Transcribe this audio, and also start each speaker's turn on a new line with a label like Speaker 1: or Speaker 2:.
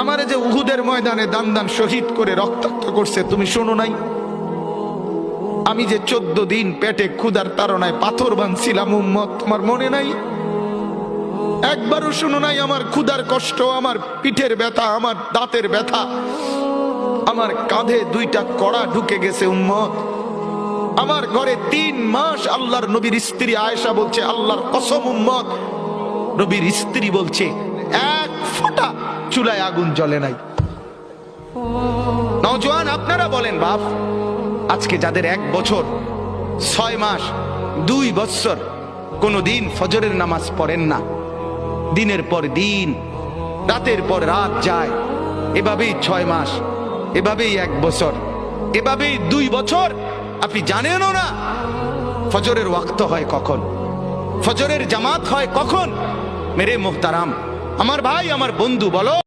Speaker 1: আমারে যে উহুদের ময়দানে দান দান শহীদ করে রক্তাক্ত করছে তুমি শোনো নাই? আমি যে 14 দিন পেটে ক্ষুধার তাড়নায় পাথর বাঁধছিলাম উম্মত, তোমার মনে নাই? একবারও শুনো নাই আমার ক্ষুধার কষ্ট, আমার পিঠের ব্যথা, আমার দাঁতের ব্যথা, আমার কাঁধে 2টা কড়া ঢুকে গেছে উম্মত। আমার ঘরে 3 মাস আল্লাহর নবীর স্ত্রী আয়েশা বলছে, আল্লাহর কসম উম্মত, নবীর স্ত্রী বলছে এক ফোঁটা চুলায় আগুন জ্বলে নাই। নওজোয়ান আপনারা বলেন বাপ, আজকে যাদের 1 বছর 6 মাস 2 বছর কোনদিন ফজরের নামাজ পড়েন না, দিনের পর দিন রাতের পর রাত যায়, এভাবেই 6 মাস, এভাবেই 1 বছর, এভাবেই 2 বছর, আপনি জানেনও না ফজরের ওয়াক্ত হয় কখন, ফজরের জামাত হয় কখন। মেরে মুহতারাম, আমার ভাই, আমার বন্ধু, বলো।